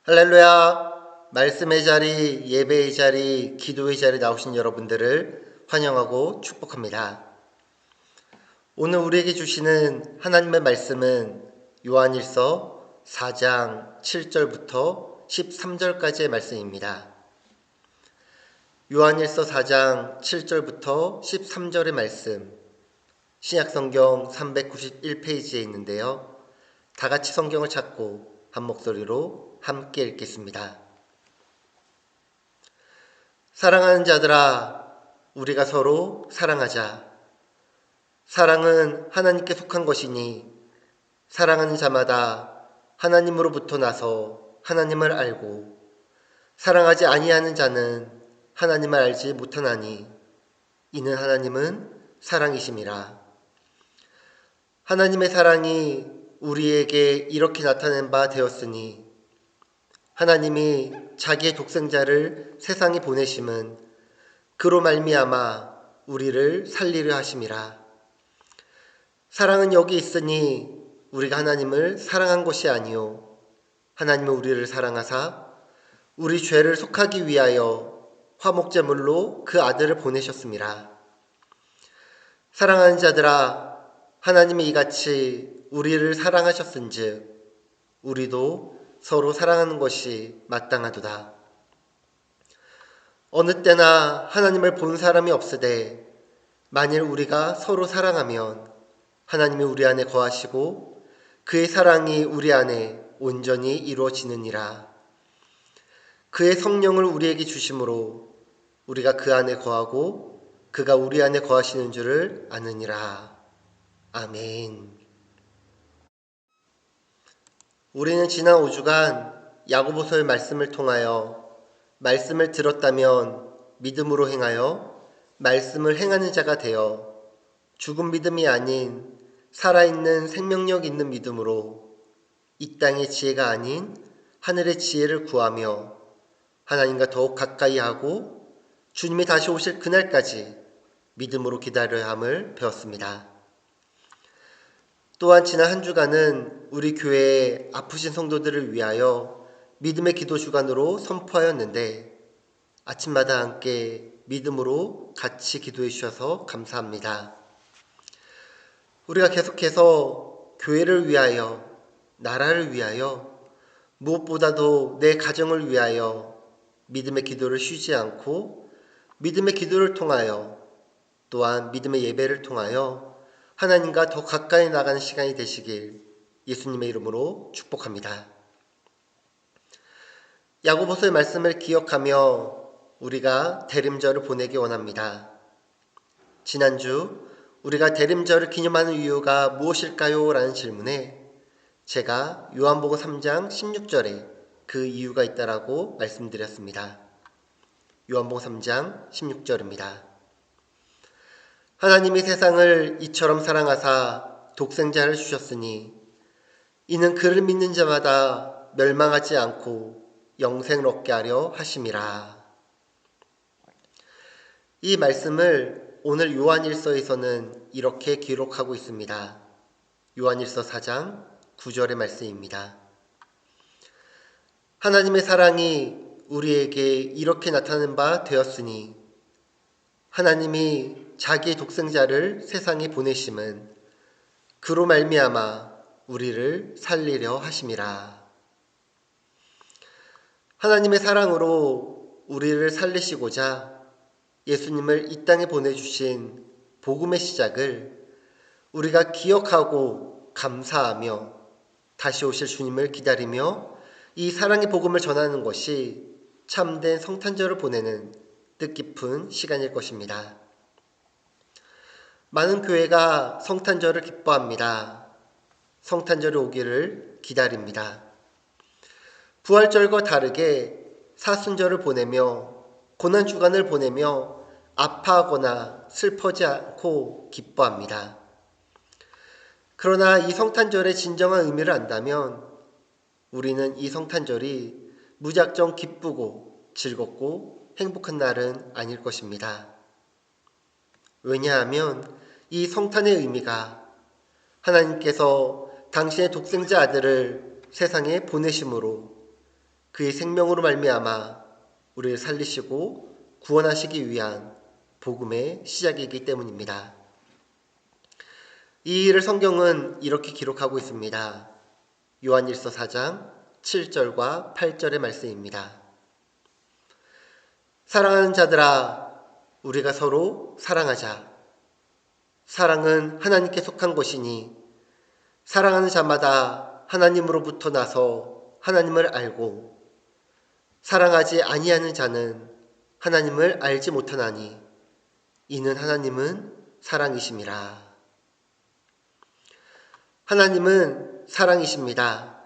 할렐루야! 말씀의 자리, 예배의 자리, 기도의 자리 나오신 여러분들을 환영하고 축복합니다. 오늘 우리에게 주시는 하나님의 말씀은 요한일서 4장 7절부터 13절까지의 말씀입니다. 요한일서 4장 7절부터 13절의 말씀, 신약성경 391페이지에 있는데요. 다 같이 성경을 찾고 한 목소리로 함께 읽겠습니다. 사랑하는 자들아, 우리가 서로 사랑하자. 사랑은 하나님께 속한 것이니 사랑하는 자마다 하나님으로부터 나서 하나님을 알고 사랑하지 아니하는 자는 하나님을 알지 못하나니 이는 하나님은 사랑이심이라. 하나님의 사랑이 우리에게 이렇게 나타낸 바 되었으니 하나님이 자기의 독생자를 세상에 보내심은 그로 말미암아 우리를 살리려 하심이라. 사랑은 여기 있으니 우리가 하나님을 사랑한 것이 아니요 하나님은 우리를 사랑하사 우리 죄를 속하기 위하여 화목제물로 그 아들을 보내셨습니다. 사랑하는 자들아, 하나님이 이같이 우리를 사랑하셨은즉 우리도 서로 사랑하는 것이 마땅하도다. 어느 때나 하나님을 본 사람이 없으되 만일 우리가 서로 사랑하면 하나님이 우리 안에 거하시고 그의 사랑이 우리 안에 온전히 이루어지느니라. 그의 성령을 우리에게 주심으로 우리가 그 안에 거하고 그가 우리 안에 거하시는 줄을 아느니라. 아멘. 우리는 지난 5주간 야고보서의 말씀을 통하여 말씀을 들었다면 믿음으로 행하여 말씀을 행하는 자가 되어 죽은 믿음이 아닌 살아있는 생명력 있는 믿음으로 이 땅의 지혜가 아닌 하늘의 지혜를 구하며 하나님과 더욱 가까이 하고 주님이 다시 오실 그날까지 믿음으로 기다려야 함을 배웠습니다. 또한 지난 한 주간은 우리 교회의 아프신 성도들을 위하여 믿음의 기도 주간으로 선포하였는데 아침마다 함께 믿음으로 같이 기도해 주셔서 감사합니다. 우리가 계속해서 교회를 위하여, 나라를 위하여, 무엇보다도 내 가정을 위하여 믿음의 기도를 쉬지 않고 믿음의 기도를 통하여 또한 믿음의 예배를 통하여 하나님과 더 가까이 나가는 시간이 되시길 예수님의 이름으로 축복합니다. 야고보서의 말씀을 기억하며 우리가 대림절을 보내기 원합니다. 지난주 우리가 대림절을 기념하는 이유가 무엇일까요? 라는 질문에 제가 요한복음 3장 16절에 그 이유가 있다라고 말씀드렸습니다. 요한복음 3장 16절입니다. 하나님이 세상을 이처럼 사랑하사 독생자를 주셨으니 이는 그를 믿는 자마다 멸망하지 않고 영생을 얻게 하려 하심이라. 이 말씀을 오늘 요한일서에서는 이렇게 기록하고 있습니다. 요한일서 4장 9절의 말씀입니다. 하나님의 사랑이 우리에게 이렇게 나타낸 바 되었으니 하나님이 자기의 독생자를 세상에 보내심은 그로 말미암아 우리를 살리려 하심이라. 하나님의 사랑으로 우리를 살리시고자 예수님을 이 땅에 보내주신 복음의 시작을 우리가 기억하고 감사하며 다시 오실 주님을 기다리며 이 사랑의 복음을 전하는 것이 참된 성탄절을 보내는 뜻깊은 시간일 것입니다. 많은 교회가 성탄절을 기뻐합니다. 성탄절이 오기를 기다립니다. 부활절과 다르게 사순절을 보내며 고난주간을 보내며 아파하거나 슬퍼지 않고 기뻐합니다. 그러나 이 성탄절의 진정한 의미를 안다면 우리는 이 성탄절이 무작정 기쁘고 즐겁고 행복한 날은 아닐 것입니다. 왜냐하면 이 성탄의 의미가 하나님께서 당신의 독생자 아들을 세상에 보내심으로 그의 생명으로 말미암아 우리를 살리시고 구원하시기 위한 복음의 시작이기 때문입니다. 이 일을 성경은 이렇게 기록하고 있습니다. 요한일서 4장 7절과 8절의 말씀입니다. 사랑하는 자들아, 우리가 서로 사랑하자. 사랑은 하나님께 속한 것이니 사랑하는 자마다 하나님으로부터 나서 하나님을 알고 사랑하지 아니하는 자는 하나님을 알지 못하나니 이는 하나님은 사랑이심이라. 하나님은 사랑이십니다.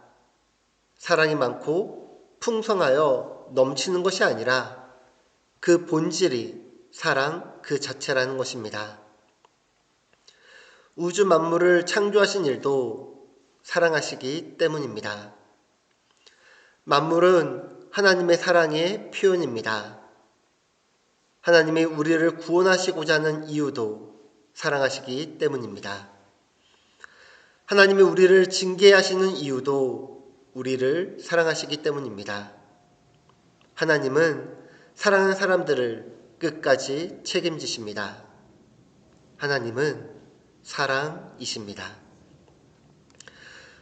사랑이 많고 풍성하여 넘치는 것이 아니라 그 본질이 사랑 그 자체라는 것입니다. 우주 만물을 창조하신 일도 사랑하시기 때문입니다. 만물은 하나님의 사랑의 표현입니다. 하나님이 우리를 구원하시고자 하는 이유도 사랑하시기 때문입니다. 하나님이 우리를 징계하시는 이유도 우리를 사랑하시기 때문입니다. 하나님은 사랑하는 사람들을 끝까지 책임지십니다. 하나님은 사랑이십니다.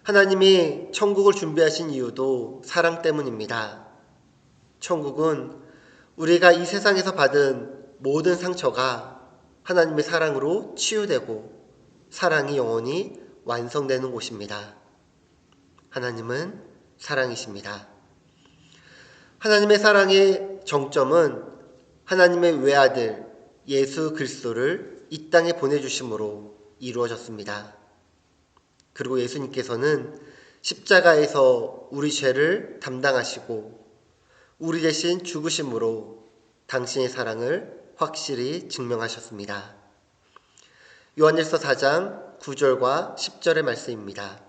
하나님이 천국을 준비하신 이유도 사랑 때문입니다. 천국은 우리가 이 세상에서 받은 모든 상처가 하나님의 사랑으로 치유되고 사랑이 영원히 완성되는 곳입니다. 하나님은 사랑이십니다. 하나님의 사랑의 정점은 하나님의 외아들 예수 그리스도를 이 땅에 보내주심으로 이루어졌습니다. 그리고 예수님께서는 십자가에서 우리 죄를 담당하시고 우리 대신 죽으심으로 당신의 사랑을 확실히 증명하셨습니다. 요한일서 4장 9절과 10절의 말씀입니다.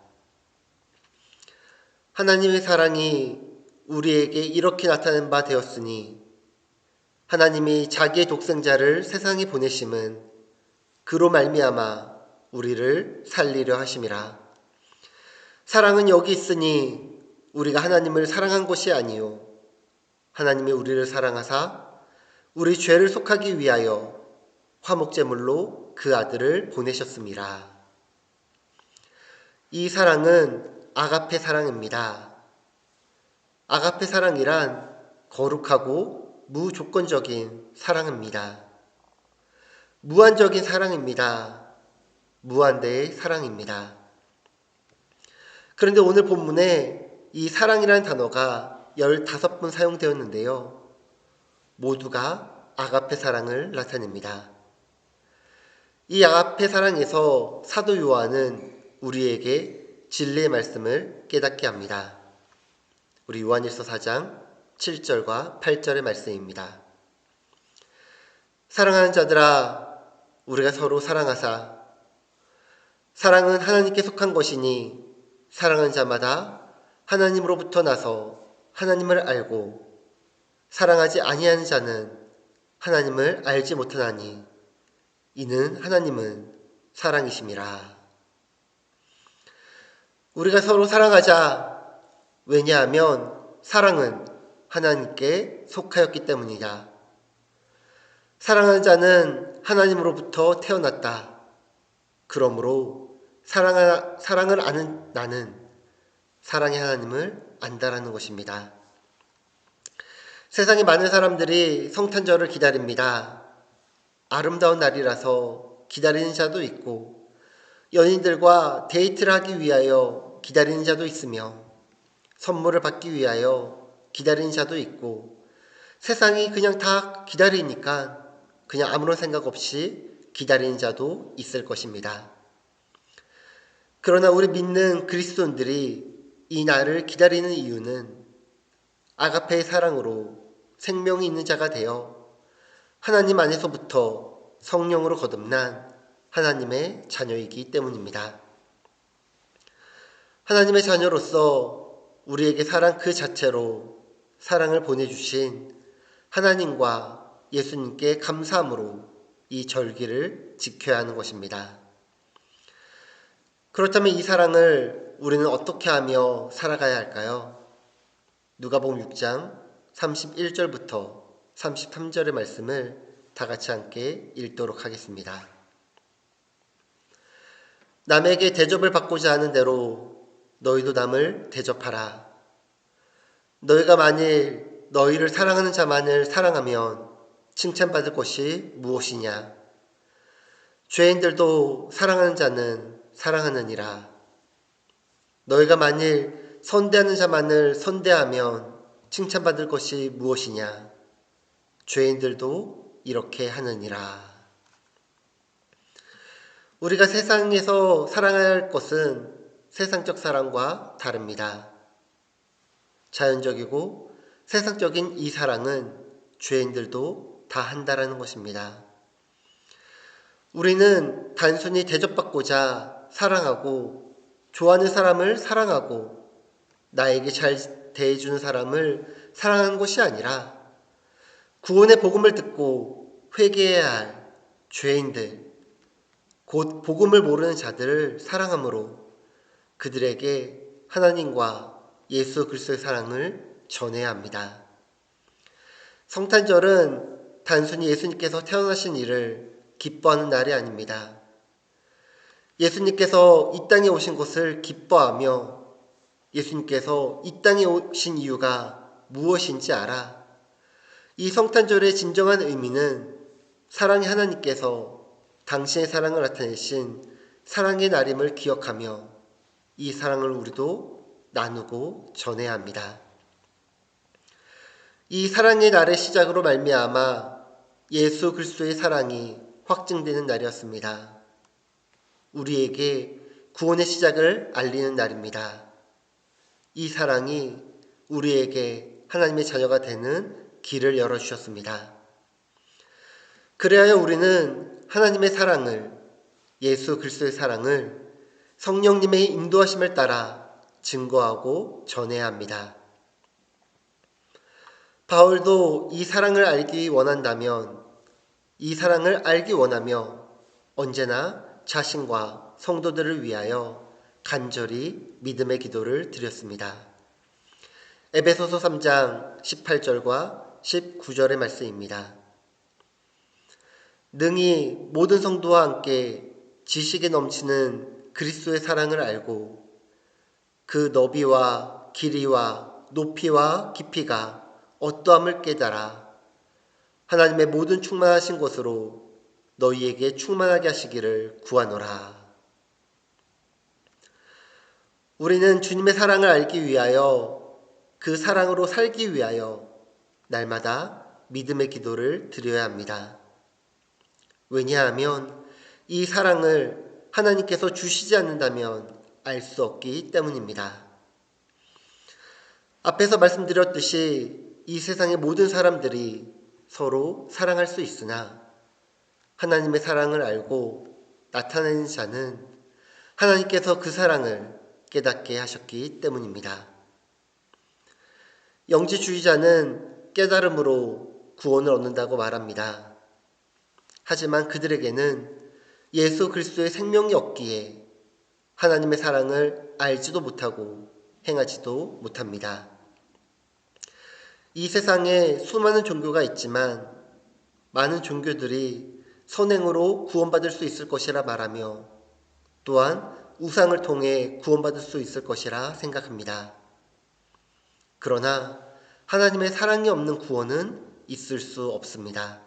하나님의 사랑이 우리에게 이렇게 나타낸 바 되었으니 하나님이 자기의 독생자를 세상에 보내심은 그로 말미암아 우리를 살리려 하심이라. 사랑은 여기 있으니 우리가 하나님을 사랑한 것이 아니요 하나님이 우리를 사랑하사 우리 죄를 속하기 위하여 화목제물로 그 아들을 보내셨습니다. 이 사랑은 아가페 사랑입니다. 아가페 사랑이란 거룩하고 무조건적인 사랑입니다. 무한적인 사랑입니다. 무한대의 사랑입니다. 그런데 오늘 본문에 이 사랑이라는 단어가 15번 사용되었는데요. 모두가 아가페 사랑을 나타냅니다. 이 아가페 사랑에서 사도 요한은 우리에게 진리의 말씀을 깨닫게 합니다. 우리 요한일서 4장 7절과 8절의 말씀입니다. 사랑하는 자들아, 우리가 서로 사랑하사. 사랑은 하나님께 속한 것이니 사랑하는 자마다 하나님으로부터 나서 하나님을 알고 사랑하지 아니하는 자는 하나님을 알지 못하나니 이는 하나님은 사랑이심이라. 우리가 서로 사랑하자. 왜냐하면 사랑은 하나님께 속하였기 때문이다. 사랑하는 자는 하나님으로부터 태어났다. 그러므로 사랑을 아는 나는 사랑의 하나님을 안다라는 것입니다. 세상에 많은 사람들이 성탄절을 기다립니다. 아름다운 날이라서 기다리는 자도 있고 연인들과 데이트를 하기 위하여 기다리는 자도 있으며 선물을 받기 위하여 기다리는 자도 있고 세상이 그냥 다 기다리니까 그냥 아무런 생각 없이 기다리는 자도 있을 것입니다. 그러나 우리 믿는 그리스도인들이 이 날을 기다리는 이유는 아가페의 사랑으로 생명이 있는 자가 되어 하나님 안에서부터 성령으로 거듭난 하나님의 자녀이기 때문입니다. 하나님의 자녀로서 우리에게 사랑 그 자체로 사랑을 보내주신 하나님과 예수님께 감사함으로 이 절기를 지켜야 하는 것입니다. 그렇다면 이 사랑을 우리는 어떻게 하며 살아가야 할까요? 누가복음 6장 31절부터 33절의 말씀을 다 같이 함께 읽도록 하겠습니다. 남에게 대접을 받고자 하는 대로 너희도 남을 대접하라. 너희가 만일 너희를 사랑하는 자만을 사랑하면 칭찬받을 것이 무엇이냐? 죄인들도 사랑하는 자는 사랑하느니라. 너희가 만일 선대하는 자만을 선대하면 칭찬받을 것이 무엇이냐? 죄인들도 이렇게 하느니라. 우리가 세상에서 사랑해야 할 것은 세상적 사랑과 다릅니다. 자연적이고 세상적인 이 사랑은 죄인들도 다 한다라는 것입니다. 우리는 단순히 대접받고자 사랑하고 좋아하는 사람을 사랑하고 나에게 잘 대해주는 사람을 사랑하는 것이 아니라 구원의 복음을 듣고 회개해야 할 죄인들, 곧 복음을 모르는 자들을 사랑함으로 그들에게 하나님과 예수 그리스도의 사랑을 전해야 합니다. 성탄절은 단순히 예수님께서 태어나신 일을 기뻐하는 날이 아닙니다. 예수님께서 이 땅에 오신 것을 기뻐하며 예수님께서 이 땅에 오신 이유가 무엇인지 알아. 이 성탄절의 진정한 의미는 사랑의 하나님께서 당신의 사랑을 나타내신 사랑의 날임을 기억하며 이 사랑을 우리도 나누고 전해야 합니다. 이 사랑의 날의 시작으로 말미암아 예수 그리스도의 사랑이 확증되는 날이었습니다. 우리에게 구원의 시작을 알리는 날입니다. 이 사랑이 우리에게 하나님의 자녀가 되는 길을 열어주셨습니다. 그래야 우리는 하나님의 사랑을, 예수 그리스도의 사랑을 성령님의 인도하심을 따라 증거하고 전해야 합니다. 바울도 이 사랑을 알기 원한다면, 이 사랑을 알기 원하며 언제나 자신과 성도들을 위하여 간절히 믿음의 기도를 드렸습니다. 에베소서 3장 18절과 19절의 말씀입니다. 능히 모든 성도와 함께 지식에 넘치는 그리스도의 사랑을 알고 그 너비와 길이와 높이와 깊이가 어떠함을 깨달아 하나님의 모든 충만하신 것으로 너희에게 충만하게 하시기를 구하노라. 우리는 주님의 사랑을 알기 위하여 그 사랑으로 살기 위하여 날마다 믿음의 기도를 드려야 합니다. 왜냐하면 이 사랑을 하나님께서 주시지 않는다면 알 수 없기 때문입니다. 앞에서 말씀드렸듯이 이 세상의 모든 사람들이 서로 사랑할 수 있으나 하나님의 사랑을 알고 나타내는 자는 하나님께서 그 사랑을 깨닫게 하셨기 때문입니다. 영지주의자는 깨달음으로 구원을 얻는다고 말합니다. 하지만 그들에게는 예수 그리스도의 생명이 없기에 하나님의 사랑을 알지도 못하고 행하지도 못합니다. 이 세상에 수많은 종교가 있지만 많은 종교들이 선행으로 구원받을 수 있을 것이라 말하며 또한 우상을 통해 구원받을 수 있을 것이라 생각합니다. 그러나 하나님의 사랑이 없는 구원은 있을 수 없습니다.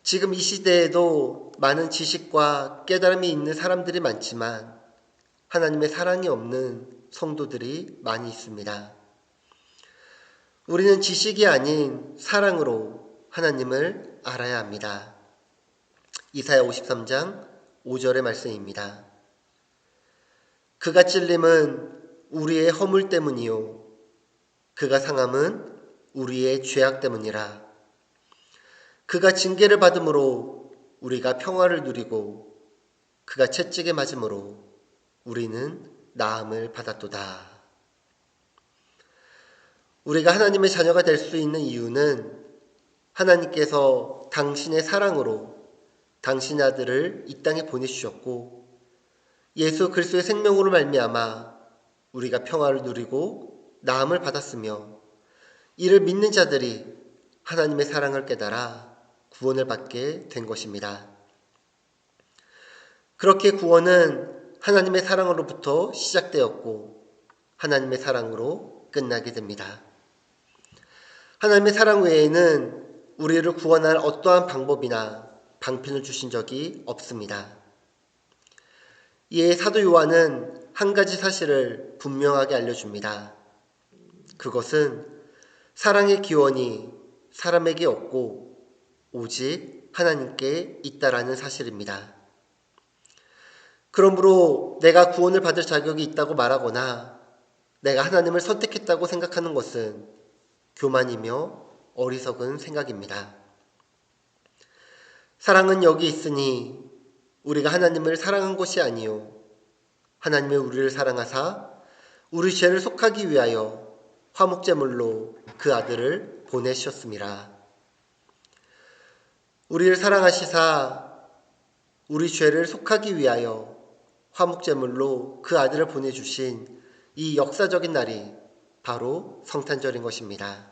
지금 이 시대에도 많은 지식과 깨달음이 있는 사람들이 많지만 하나님의 사랑이 없는 성도들이 많이 있습니다. 우리는 지식이 아닌 사랑으로 하나님을 알아야 합니다. 이사야 53장 5절의 말씀입니다. 그가 찔림은 우리의 허물 때문이요 그가 상함은 우리의 죄악 때문이라. 그가 징계를 받음으로 우리가 평화를 누리고 그가 채찍에 맞음으로 우리는 나음을 받았도다. 우리가 하나님의 자녀가 될 수 있는 이유는 하나님께서 당신의 사랑으로 당신의 아들을 이 땅에 보내주셨고 예수 그리스도의 생명으로 말미암아 우리가 평화를 누리고 나음을 받았으며 이를 믿는 자들이 하나님의 사랑을 깨달아 구원을 받게 된 것입니다. 그렇게 구원은 하나님의 사랑으로부터 시작되었고 하나님의 사랑으로 끝나게 됩니다. 하나님의 사랑 외에는 우리를 구원할 어떠한 방법이나 방편을 주신 적이 없습니다. 이에 사도 요한은 한 가지 사실을 분명하게 알려줍니다. 그것은 사랑의 기원이 사람에게 없고 오직 하나님께 있다라는 사실입니다. 그러므로 내가 구원을 받을 자격이 있다고 말하거나 내가 하나님을 선택했다고 생각하는 것은 교만이며 어리석은 생각입니다. 사랑은 여기 있으니 우리가 하나님을 사랑한 것이 아니요 하나님의 우리를 사랑하사 우리 죄를 속하기 위하여 화목제물로 그 아들을 보내셨습니다. 우리를 사랑하시사 우리 죄를 속하기 위하여 화목제물로 그 아들을 보내주신 이 역사적인 날이 바로 성탄절인 것입니다.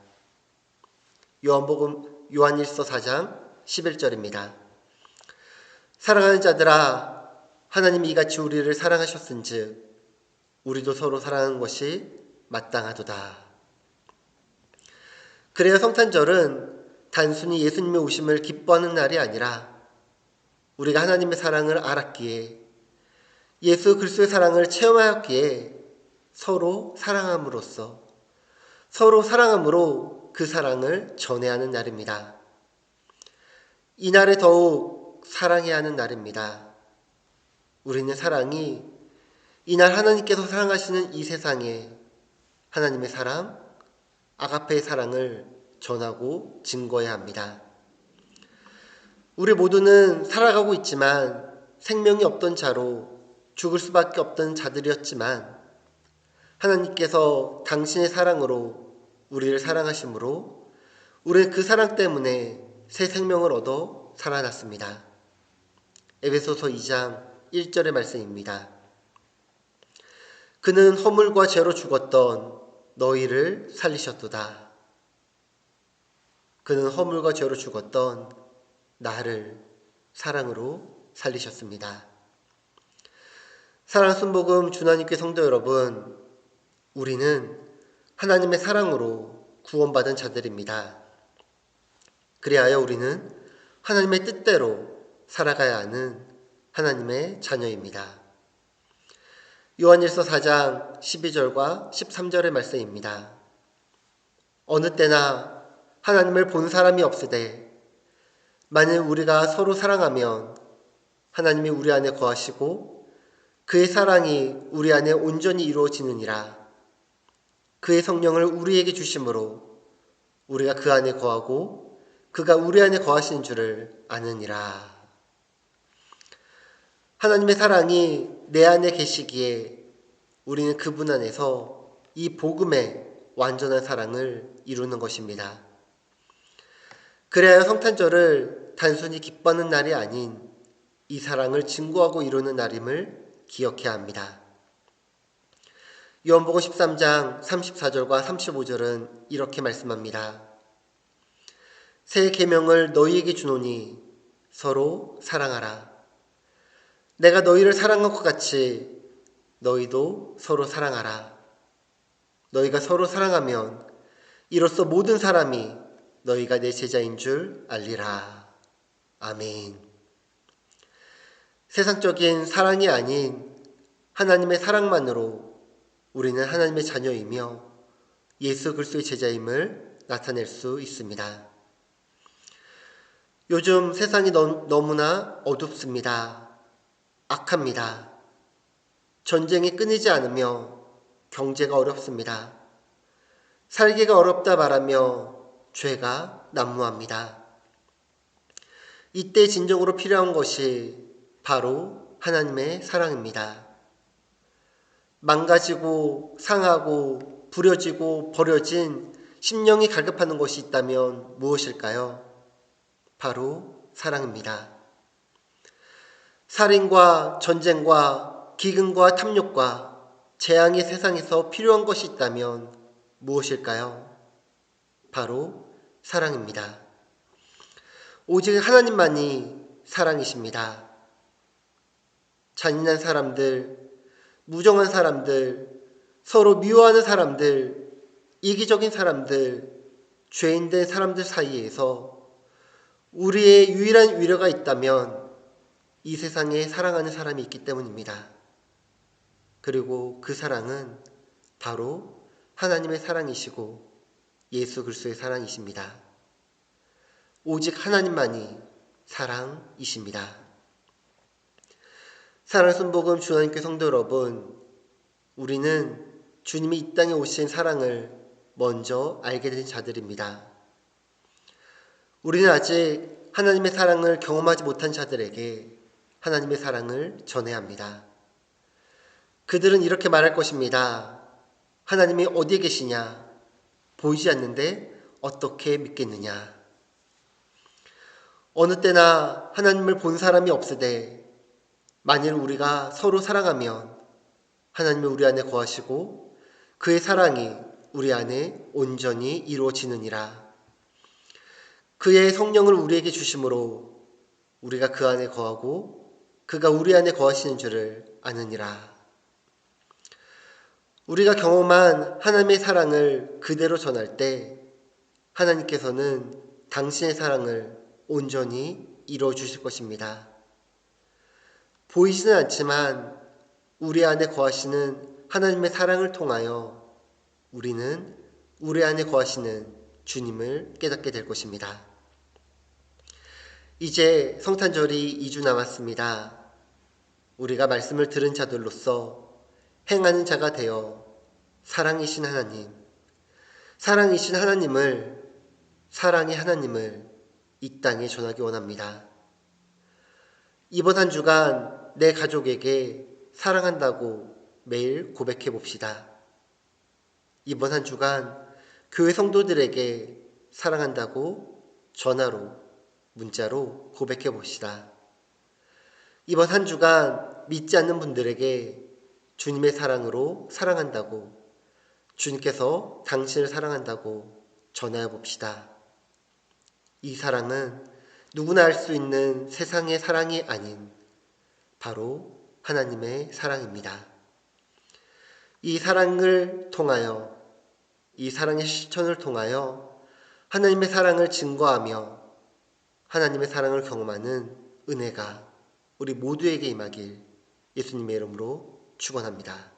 요한일서 4장 11절입니다. 사랑하는 자들아 하나님이 이같이 우리를 사랑하셨은즉 우리도 서로 사랑하는 것이 마땅하도다. 그래야 성탄절은 단순히 예수님의 오심을 기뻐하는 날이 아니라 우리가 하나님의 사랑을 알았기에 예수 그리스도의 사랑을 체험하였기에 서로 사랑함으로써 서로 사랑함으로 그 사랑을 전해야 하는 날입니다. 이 날에 더욱 사랑해야 하는 날입니다. 우리는 사랑이 이날 하나님께서 사랑하시는 이 세상에 하나님의 사랑, 아가페의 사랑을 전하고 증거해야 합니다. 우리 모두는 살아가고 있지만 생명이 없던 자로 죽을 수밖에 없던 자들이었지만 하나님께서 당신의 사랑으로 우리를 사랑하심으로 우리는 그 사랑 때문에 새 생명을 얻어 살아났습니다. 에베소서 2장 1절의 말씀입니다. 그는 허물과 죄로 죽었던 너희를 살리셨도다. 그는 허물과 죄로 죽었던 나를 사랑으로 살리셨습니다. 사랑 순복음 주나님께 성도 여러분, 우리는 하나님의 사랑으로 구원받은 자들입니다. 그리하여 우리는 하나님의 뜻대로 살아가야 하는 하나님의 자녀입니다. 요한일서 4장 12절과 13절의 말씀입니다. 어느 때나 하나님을 본 사람이 없으되 만일 우리가 서로 사랑하면 하나님이 우리 안에 거하시고 그의 사랑이 우리 안에 온전히 이루어지느니라. 그의 성령을 우리에게 주심으로 우리가 그 안에 거하고 그가 우리 안에 거하시는 줄을 아느니라. 하나님의 사랑이 내 안에 계시기에 우리는 그분 안에서 이 복음의 완전한 사랑을 이루는 것입니다. 그래야 성탄절을 단순히 기뻐하는 날이 아닌 이 사랑을 증거하고 이루는 날임을 기억해야 합니다. 요한복음 13장 34절과 35절은 이렇게 말씀합니다. 새 계명을 너희에게 주노니 서로 사랑하라. 내가 너희를 사랑한 것 같이 너희도 서로 사랑하라. 너희가 서로 사랑하면 이로써 모든 사람이 너희가 내 제자인 줄 알리라. 아멘. 세상적인 사랑이 아닌 하나님의 사랑만으로 우리는 하나님의 자녀이며 예수 그리스도의 제자임을 나타낼 수 있습니다. 요즘 세상이 너무나 어둡습니다. 악합니다. 전쟁이 끊이지 않으며 경제가 어렵습니다. 살기가 어렵다 말하며 죄가 난무합니다. 이때 진정으로 필요한 것이 바로 하나님의 사랑입니다. 망가지고 상하고 부려지고 버려진 심령이 갈급하는 것이 있다면 무엇일까요? 바로 사랑입니다. 살인과 전쟁과 기근과 탐욕과 재앙의 세상에서 필요한 것이 있다면 무엇일까요? 바로 사랑입니다. 오직 하나님만이 사랑이십니다. 잔인한 사람들, 무정한 사람들, 서로 미워하는 사람들, 이기적인 사람들, 죄인된 사람들 사이에서 우리의 유일한 위로가 있다면 이 세상에 사랑하는 사람이 있기 때문입니다. 그리고 그 사랑은 바로 하나님의 사랑이시고 예수 그리스도의 사랑이십니다. 오직 하나님만이 사랑이십니다. 사랑의 손복음 주하님께 성도 여러분, 우리는 주님이 이 땅에 오신 사랑을 먼저 알게 된 자들입니다. 우리는 아직 하나님의 사랑을 경험하지 못한 자들에게 하나님의 사랑을 전해야 합니다. 그들은 이렇게 말할 것입니다. 하나님이 어디에 계시냐? 보이지 않는데 어떻게 믿겠느냐? 어느 때나 하나님을 본 사람이 없으되 만일 우리가 서로 사랑하면 하나님이 우리 안에 거하시고 그의 사랑이 우리 안에 온전히 이루어지느니라. 그의 성령을 우리에게 주심으로 우리가 그 안에 거하고 그가 우리 안에 거하시는 줄을 아느니라. 우리가 경험한 하나님의 사랑을 그대로 전할 때 하나님께서는 당신의 사랑을 온전히 이루어 주실 것입니다. 보이지는 않지만 우리 안에 거하시는 하나님의 사랑을 통하여 우리는 우리 안에 거하시는 주님을 깨닫게 될 것입니다. 이제 성탄절이 2주 남았습니다. 우리가 말씀을 들은 자들로서 행하는 자가 되어 사랑이신 하나님을, 사랑의 하나님을 이 땅에 전하기 원합니다. 이번 한 주간 내 가족에게 사랑한다고 매일 고백해 봅시다. 이번 한 주간 교회 성도들에게 사랑한다고 전화로, 문자로 고백해 봅시다. 이번 한 주간 믿지 않는 분들에게 주님의 사랑으로 사랑한다고, 주님께서 당신을 사랑한다고 전하여 봅시다. 이 사랑은 누구나 알 수 있는 세상의 사랑이 아닌 바로 하나님의 사랑입니다. 이 사랑을 통하여, 이 사랑의 실천을 통하여 하나님의 사랑을 증거하며 하나님의 사랑을 경험하는 은혜가 우리 모두에게 임하길 예수님의 이름으로 축원합니다.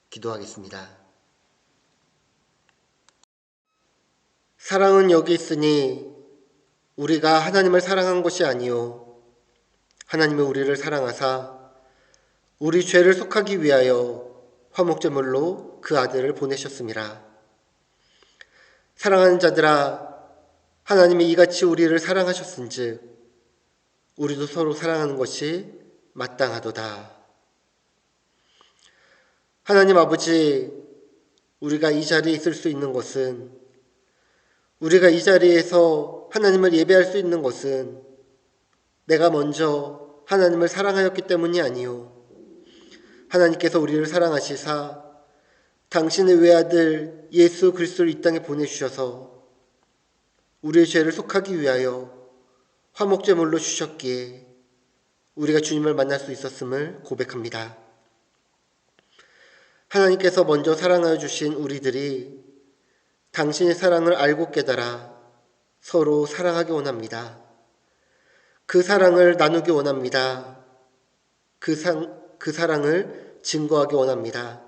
기도하겠습니다. 사랑은 여기 있으니 우리가 하나님을 사랑한 것이 아니요 하나님이 우리를 사랑하사 우리 죄를 속하기 위하여 화목제물로 그 아들을 보내셨습니다. 사랑하는 자들아, 하나님이 이같이 우리를 사랑하셨은즉 우리도 서로 사랑하는 것이 마땅하도다. 하나님 아버지, 우리가 이 자리에 있을 수 있는 것은, 우리가 이 자리에서 하나님을 예배할 수 있는 것은 내가 먼저 하나님을 사랑하였기 때문이 아니요 하나님께서 우리를 사랑하시사 당신의 외아들 예수 그리스도를 이 땅에 보내주셔서 우리의 죄를 속하기 위하여 화목제물로 주셨기에 우리가 주님을 만날 수 있었음을 고백합니다. 하나님께서 먼저 사랑하여 주신 우리들이 당신의 사랑을 알고 깨달아 서로 사랑하기 원합니다. 그 사랑을 나누기 원합니다. 그 사랑을 증거하기 원합니다.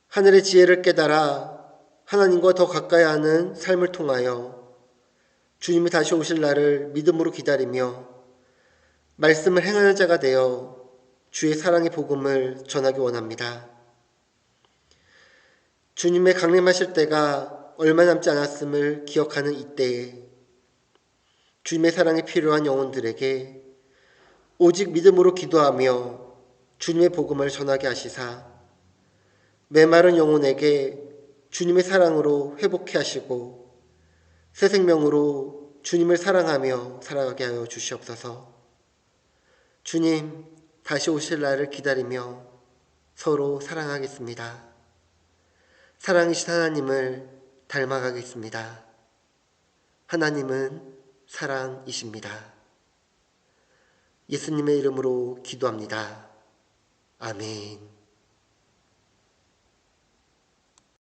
하늘의 지혜를 깨달아 하나님과 더 가까이 하는 삶을 통하여 주님이 다시 오실 날을 믿음으로 기다리며 말씀을 행하는 자가 되어 주의 사랑의 복음을 전하기 원합니다. 주님의 강림하실 때가 얼마 남지 않았음을 기억하는 이때에 주님의 사랑이 필요한 영혼들에게 오직 믿음으로 기도하며 주님의 복음을 전하게 하시사 메마른 영혼에게 주님의 사랑으로 회복케 하시고 새 생명으로 주님을 사랑하며 살아가게 하여 주시옵소서. 주님, 다시 오실 날을 기다리며 서로 사랑하겠습니다. 사랑이신 하나님을 닮아가겠습니다. 하나님은 사랑이십니다. 예수님의 이름으로 기도합니다. 아멘.